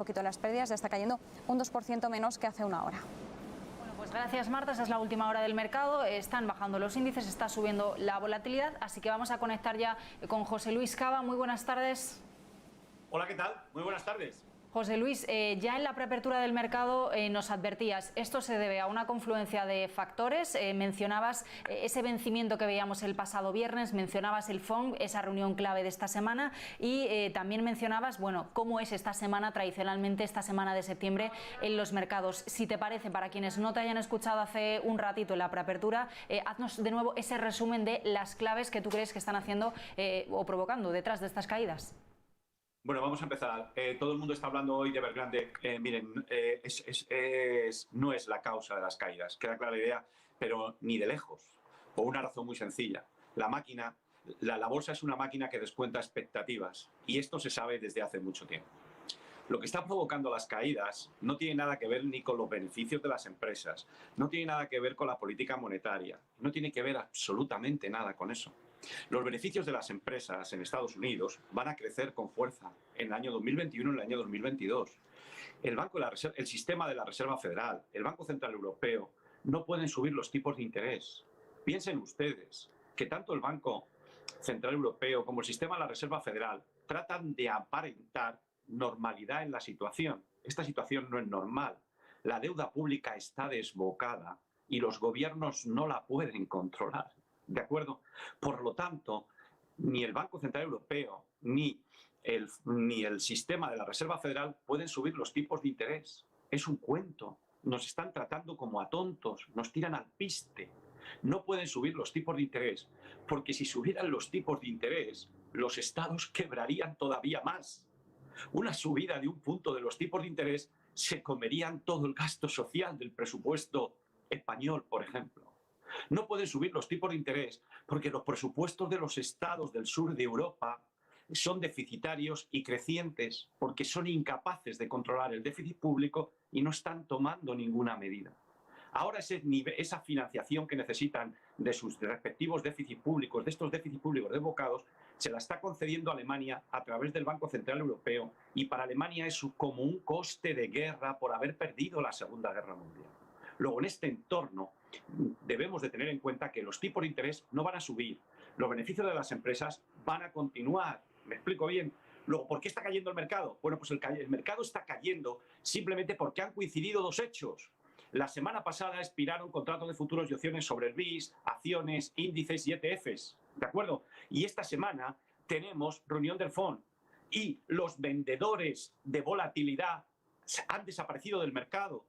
poquito las pérdidas, ya está cayendo un 2% menos que hace una hora. Bueno, pues gracias Marta, esa es la última hora del mercado, están bajando los índices, está subiendo la volatilidad, así que vamos a conectar ya con José Luis Cava. Muy buenas tardes. Hola, ¿qué tal? Muy buenas tardes. José Luis, ya en la preapertura del mercado nos advertías, esto se debe a una confluencia de factores, mencionabas ese vencimiento que veíamos el pasado viernes, mencionabas el FOMC, esa reunión clave de esta semana y también mencionabas, bueno, cómo es esta semana, tradicionalmente esta semana de septiembre en los mercados. Si te parece, para quienes no te hayan escuchado hace un ratito en la preapertura, haznos de nuevo ese resumen de las claves que tú crees que están haciendo o provocando detrás de estas caídas. Bueno, vamos a empezar. Todo el mundo está hablando hoy de Evergrande. Miren, no es la causa de las caídas, queda clara la idea, pero ni de lejos. Por una razón muy sencilla. La bolsa es una máquina que descuenta expectativas y esto se sabe desde hace mucho tiempo. Lo que está provocando las caídas no tiene nada que ver ni con los beneficios de las empresas, no tiene nada que ver con la política monetaria, no tiene que ver absolutamente nada con eso. Los beneficios de las empresas en Estados Unidos van a crecer con fuerza en el año 2021 y en el año 2022. El sistema de la Reserva Federal, el Banco Central Europeo, no pueden subir los tipos de interés. Piensen ustedes que tanto el Banco Central Europeo como el sistema de la Reserva Federal tratan de aparentar normalidad en la situación. Esta situación no es normal. La deuda pública está desbocada y los gobiernos no la pueden controlar. ¿De acuerdo? Por lo tanto, ni el Banco Central Europeo ni el sistema de la Reserva Federal pueden subir los tipos de interés. Es un cuento. Nos están tratando como a tontos, nos tiran al piste. No pueden subir los tipos de interés, porque si subieran los tipos de interés, los estados quebrarían todavía más. Una subida de un punto de los tipos de interés se comerían todo el gasto social del presupuesto español, por ejemplo. No pueden subir los tipos de interés porque los presupuestos de los estados del sur de Europa son deficitarios y crecientes porque son incapaces de controlar el déficit público y no están tomando ninguna medida. Ahora esa financiación que necesitan de sus respectivos déficits públicos, de estos déficits públicos desbocados, se la está concediendo Alemania a través del Banco Central Europeo y para Alemania es como un coste de guerra por haber perdido la Segunda Guerra Mundial. Luego, en este entorno, debemos de tener en cuenta que los tipos de interés no van a subir, los beneficios de las empresas van a continuar. ¿Me explico bien? Luego, ¿por qué está cayendo el mercado? Bueno, pues el mercado está cayendo simplemente porque han coincidido dos hechos. La semana pasada expiraron contratos de futuros y opciones sobre el BIS, acciones, índices y ETFs, ¿de acuerdo? Y esta semana tenemos reunión del FOMC y los vendedores de volatilidad han desaparecido del mercado.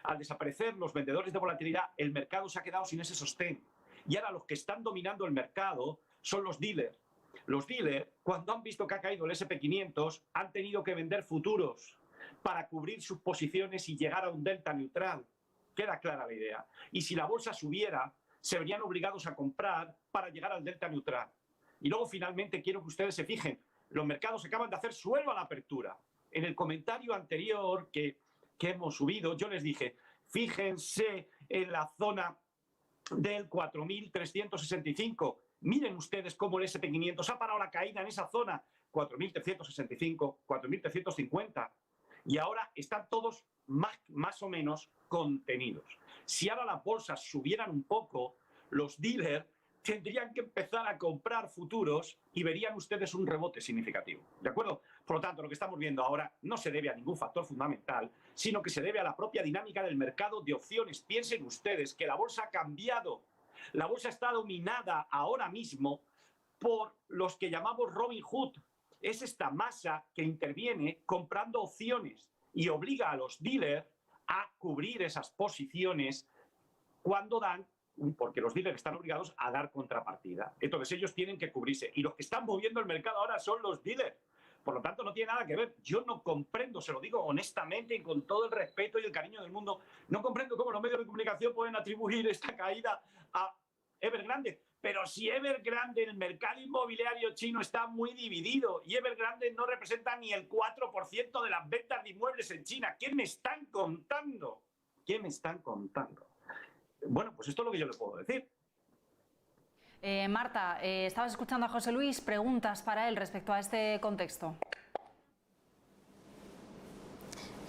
Al desaparecer los vendedores de volatilidad, el mercado se ha quedado sin ese sostén. Y ahora los que están dominando el mercado son los dealers. Los dealers, cuando han visto que ha caído el S&P 500, han tenido que vender futuros para cubrir sus posiciones y llegar a un delta neutral. Queda clara la idea. Y si la bolsa subiera, se verían obligados a comprar para llegar al delta neutral. Y luego, finalmente, quiero que ustedes se fijen, los mercados acaban de hacer suelo a la apertura. En el comentario anterior que hemos subido, yo les dije, fíjense en la zona del 4.365. Miren ustedes cómo el S&P 500 ha parado la caída en esa zona, 4.365, 4.350. Y ahora están todos más o menos contenidos. Si ahora las bolsas subieran un poco, los dealers tendrían que empezar a comprar futuros y verían ustedes un rebote significativo. ¿De acuerdo? Por lo tanto, lo que estamos viendo ahora no se debe a ningún factor fundamental, sino que se debe a la propia dinámica del mercado de opciones. Piensen ustedes que la bolsa ha cambiado. La bolsa está dominada ahora mismo por los que llamamos Robin Hood. Es esta masa que interviene comprando opciones y obliga a los dealers a cubrir esas posiciones cuando dan, porque los dealers están obligados a dar contrapartida. Entonces ellos tienen que cubrirse. Y los que están moviendo el mercado ahora son los dealers. Por lo tanto, no tiene nada que ver. Yo no comprendo, se lo digo honestamente y con todo el respeto y el cariño del mundo, no comprendo cómo los medios de comunicación pueden atribuir esta caída a Evergrande. Pero si Evergrande, el mercado inmobiliario chino está muy dividido y Evergrande no representa ni el 4% de las ventas de inmuebles en China. ¿Qué me están contando? ¿Qué me están contando? Bueno, pues esto es lo que yo le puedo decir. Marta, estabas escuchando a José Luis, preguntas para él respecto a este contexto.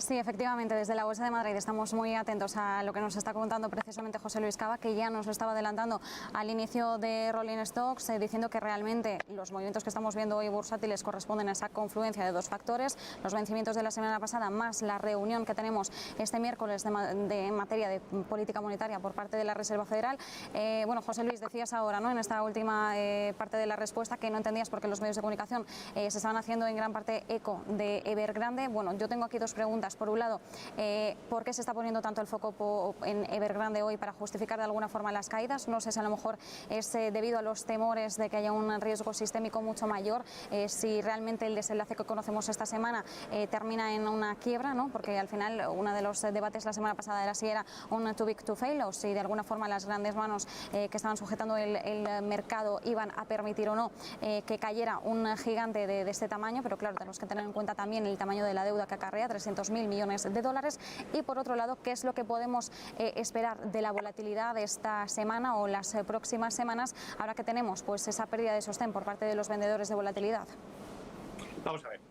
Sí, efectivamente, desde la Bolsa de Madrid estamos muy atentos a lo que nos está contando precisamente José Luis Cava, que ya nos lo estaba adelantando al inicio de Rolling Stocks, diciendo que realmente los movimientos que estamos viendo hoy bursátiles corresponden a esa confluencia de dos factores, los vencimientos de la semana pasada más la reunión que tenemos este miércoles de materia de política monetaria por parte de la Reserva Federal. Bueno, José Luis, decías ahora, ¿no?, en esta última parte de la respuesta, que no entendías por qué los medios de comunicación se estaban haciendo en gran parte eco de Evergrande. Bueno, yo tengo aquí dos preguntas. Por un lado, ¿por qué se está poniendo tanto el foco en Evergrande hoy para justificar de alguna forma las caídas? No sé si a lo mejor es debido a los temores de que haya un riesgo sistémico mucho mayor, si realmente el desenlace que conocemos esta semana termina en una quiebra, ¿no? Porque al final uno de los debates la semana pasada era si era un too big to fail o si de alguna forma las grandes manos que estaban sujetando el mercado iban a permitir o no que cayera un gigante de este tamaño, pero claro, tenemos que tener en cuenta también el tamaño de la deuda que acarrea, 300.000 millones de dólares, y por otro lado, ¿qué es lo que podemos esperar de la volatilidad de esta semana o las próximas semanas, ahora que tenemos pues esa pérdida de sostén por parte de los vendedores de volatilidad? Vamos a ver.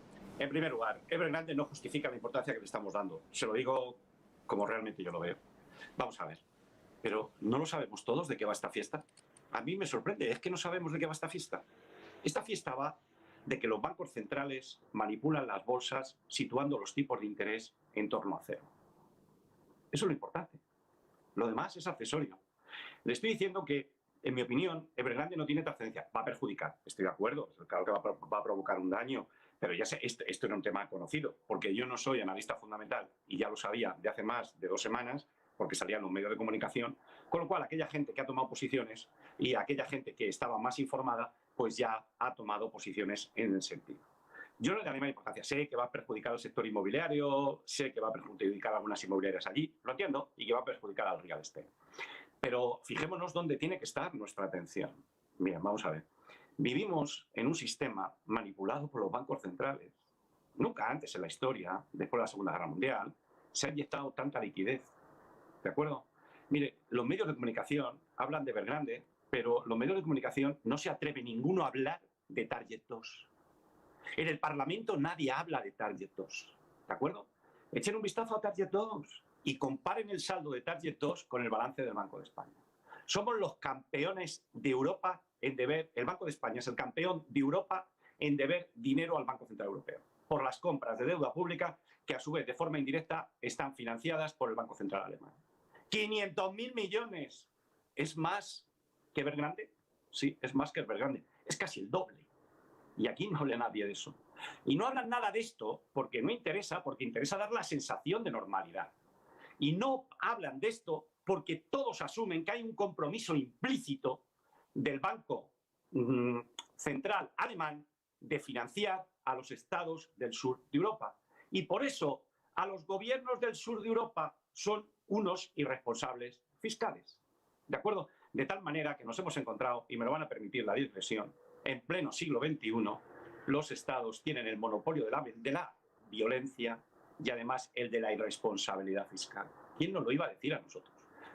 En primer lugar, Evergrande no justifica la importancia que le estamos dando. Se lo digo como realmente yo lo veo. Vamos a ver. Pero ¿no lo sabemos todos de qué va esta fiesta? A mí me sorprende, es que no sabemos de qué va esta fiesta. Esta fiesta va de que los bancos centrales manipulan las bolsas situando los tipos de interés en torno a cero. Eso es lo importante. Lo demás es accesorio. Le estoy diciendo que, en mi opinión, Evergrande no tiene trascendencia. Va a perjudicar, estoy de acuerdo. Claro que va a provocar un daño, pero ya sé, esto era un tema conocido, porque yo no soy analista fundamental y ya lo sabía de hace más de 2 semanas, porque salían los medios de comunicación, con lo cual aquella gente que ha tomado posiciones y aquella gente que estaba más informada, pues ya ha tomado posiciones en el sentido. Yo no le daré más importancia. Sé que va a perjudicar al sector inmobiliario, sé que va a perjudicar a algunas inmobiliarias allí, lo entiendo, y que va a perjudicar al real estate. Pero fijémonos dónde tiene que estar nuestra atención. Miren, vamos a ver. Vivimos en un sistema manipulado por los bancos centrales. Nunca antes en la historia, después de la Segunda Guerra Mundial, se ha inyectado tanta liquidez. ¿De acuerdo? Mire, los medios de comunicación hablan de Evergrande, pero los medios de comunicación no se atreve ninguno a hablar de Target 2. En el Parlamento nadie habla de Target 2. ¿De acuerdo? Echen un vistazo a Target 2 y comparen el saldo de Target 2 con el balance del Banco de España. Somos los campeones de Europa en deber, el Banco de España es el campeón de Europa en deber dinero al Banco Central Europeo, por las compras de deuda pública que a su vez de forma indirecta están financiadas por el Banco Central alemán. 500.000 millones. ¿Es más que Evergrande? Sí, es más que Evergrande. Es casi el doble. Y aquí no habla nadie de eso. Y no hablan nada de esto porque no interesa, porque interesa dar la sensación de normalidad. Y no hablan de esto porque todos asumen que hay un compromiso implícito del Banco Central alemán de financiar a los estados del sur de Europa. Y por eso a los gobiernos del sur de Europa son unos irresponsables fiscales. ¿De acuerdo? De tal manera que nos hemos encontrado, y me lo van a permitir la digresión, en pleno siglo XXI, los estados tienen el monopolio de la violencia y además el de la irresponsabilidad fiscal. ¿Quién nos lo iba a decir a nosotros?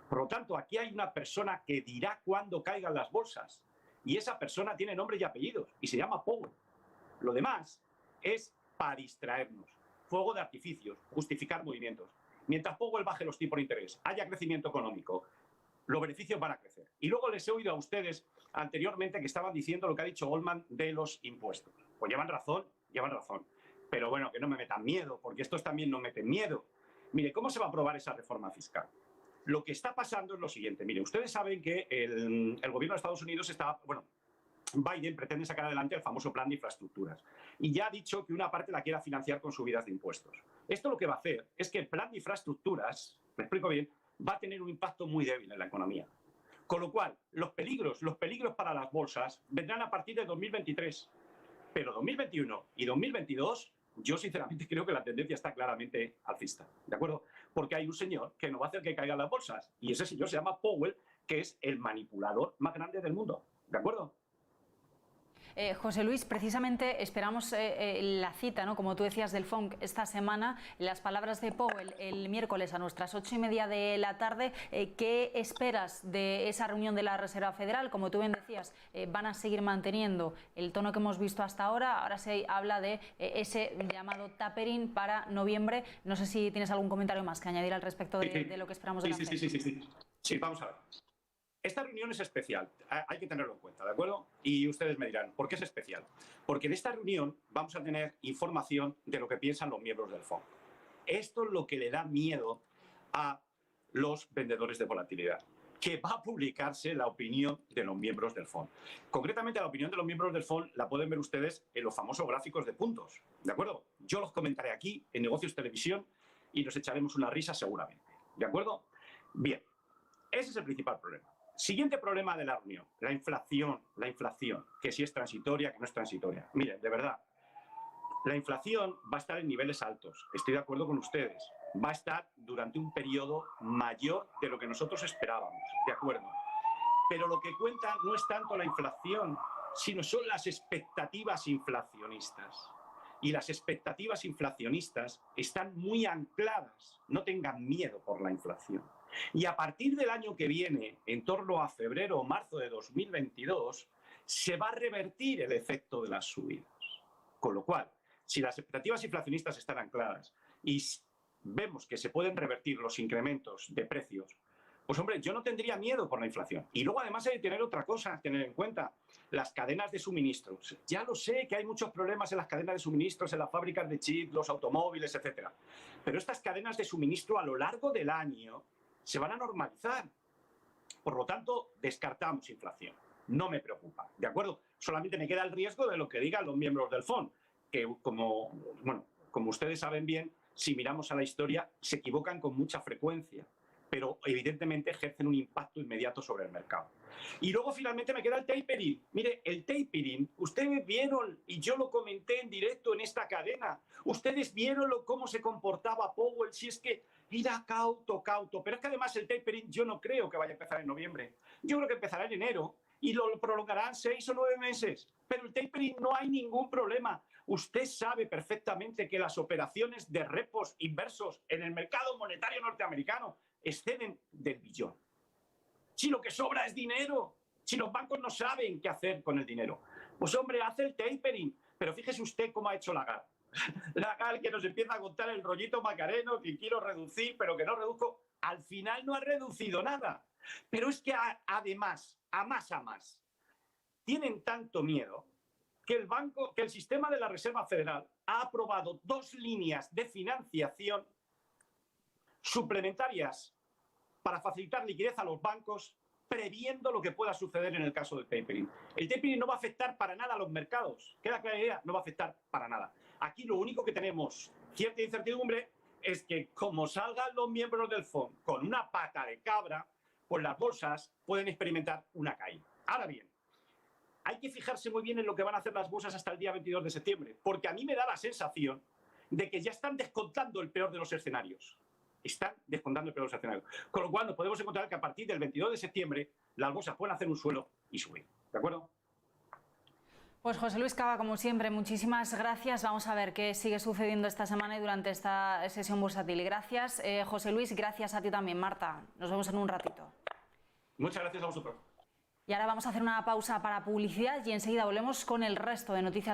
Por lo tanto, aquí hay una persona que dirá cuándo caigan las bolsas, y esa persona tiene nombre y apellidos, y se llama Powell. Lo demás es para distraernos. Fuego de artificios, justificar movimientos. Mientras Powell baje los tipos de interés, haya crecimiento económico, los beneficios van a crecer. Y luego les he oído a ustedes anteriormente que estaban diciendo lo que ha dicho Goldman de los impuestos. Pues llevan razón. Pero bueno, que no me metan miedo, porque estos también nos meten miedo. Mire, ¿cómo se va a aprobar esa reforma fiscal? Lo que está pasando es lo siguiente. Mire, ustedes saben que el gobierno de Estados Unidos está... Bueno, Biden pretende sacar adelante el famoso plan de infraestructuras y ya ha dicho que una parte la quiera financiar con subidas de impuestos. Esto lo que va a hacer es que el plan de infraestructuras, me explico bien, va a tener un impacto muy débil en la economía. Con lo cual, los peligros para las bolsas vendrán a partir de 2023. Pero 2021 y 2022, yo sinceramente creo que la tendencia está claramente alcista. ¿De acuerdo? Porque hay un señor que no va a hacer que caigan las bolsas y ese señor se llama Powell, que es el manipulador más grande del mundo. ¿De acuerdo? José Luis, precisamente esperamos la cita, ¿no? Como tú decías, del FONC esta semana. Las palabras de Powell el miércoles a nuestras 8:30 de la tarde. ¿Qué esperas de esa reunión de la Reserva Federal? Como tú bien decías, van a seguir manteniendo el tono que hemos visto hasta ahora. Ahora se habla de ese llamado tapering para noviembre. No sé si tienes algún comentario más que añadir al respecto de lo que esperamos de la FED. Sí, vamos a ver. Esta reunión es especial, hay que tenerlo en cuenta, ¿de acuerdo? Y ustedes me dirán, ¿por qué es especial? Porque en esta reunión vamos a tener información de lo que piensan los miembros del FONC. Esto es lo que le da miedo a los vendedores de volatilidad, que va a publicarse la opinión de los miembros del FONC. Concretamente, la opinión de los miembros del FONC la pueden ver ustedes en los famosos gráficos de puntos, ¿de acuerdo? Yo los comentaré aquí en Negocios Televisión y nos echaremos una risa seguramente, ¿de acuerdo? Bien, ese es el principal problema. Siguiente problema de la reunión, la inflación, que si es transitoria, que no es transitoria. Miren, de verdad, la inflación va a estar en niveles altos, estoy de acuerdo con ustedes, va a estar durante un periodo mayor de lo que nosotros esperábamos, de acuerdo. Pero lo que cuenta no es tanto la inflación, sino son las expectativas inflacionistas. Y las expectativas inflacionistas están muy ancladas, no tengan miedo por la inflación. Y a partir del año que viene, en torno a febrero o marzo de 2022, se va a revertir el efecto de las subidas. Con lo cual, si las expectativas inflacionistas están ancladas y vemos que se pueden revertir los incrementos de precios, pues hombre, yo no tendría miedo por la inflación. Y luego además hay que tener otra cosa, tener en cuenta, las cadenas de suministros. Ya lo sé que hay muchos problemas en las cadenas de suministros, en las fábricas de chips, los automóviles, etc. Pero estas cadenas de suministro a lo largo del año se van a normalizar. Por lo tanto, descartamos inflación. No me preocupa, ¿de acuerdo? Solamente me queda el riesgo de lo que digan los miembros del FONC, que como ustedes saben bien, si miramos a la historia, se equivocan con mucha frecuencia, pero evidentemente ejercen un impacto inmediato sobre el mercado. Y luego finalmente me queda el tapering. Mire, el tapering, ustedes vieron, y yo lo comenté en directo en esta cadena, ustedes vieron cómo se comportaba Powell, si es que era cauto, pero es que además el tapering yo no creo que vaya a empezar en noviembre. Yo creo que empezará en enero y lo prolongarán 6 o 9 meses. Pero el tapering no hay ningún problema. Usted sabe perfectamente que las operaciones de repos inversos en el mercado monetario norteamericano exceden del billón. Si lo que sobra es dinero, si los bancos no saben qué hacer con el dinero, pues hombre, hace el tapering. Pero fíjese usted cómo ha hecho Lagarde. Lagarde que nos empieza a contar el rollito macareno, que quiero reducir, pero que no reduzco. Al final no ha reducido nada. Pero es que además, a más, tienen tanto miedo que el sistema de la Reserva Federal ha aprobado 2 líneas de financiación suplementarias para facilitar liquidez a los bancos, previendo lo que pueda suceder en el caso del tapering. El tapering no va a afectar para nada a los mercados. ¿Queda clara la idea? No va a afectar para nada. Aquí lo único que tenemos cierta incertidumbre es que como salgan los miembros del FONC con una pata de cabra, pues las bolsas pueden experimentar una caída. Ahora bien, hay que fijarse muy bien en lo que van a hacer las bolsas hasta el día 22 de septiembre, porque a mí me da la sensación de que ya están descontando el peor de los escenarios. Están descontando el peor de los escenarios. Con lo cual nos podemos encontrar que a partir del 22 de septiembre las bolsas pueden hacer un suelo y subir. ¿De acuerdo? Pues José Luis Cava, como siempre, muchísimas gracias. Vamos a ver qué sigue sucediendo esta semana y durante esta sesión bursátil. Gracias, José Luis, gracias a ti también, Marta. Nos vemos en un ratito. Muchas gracias a vosotros. Y ahora vamos a hacer una pausa para publicidad y enseguida volvemos con el resto de noticias.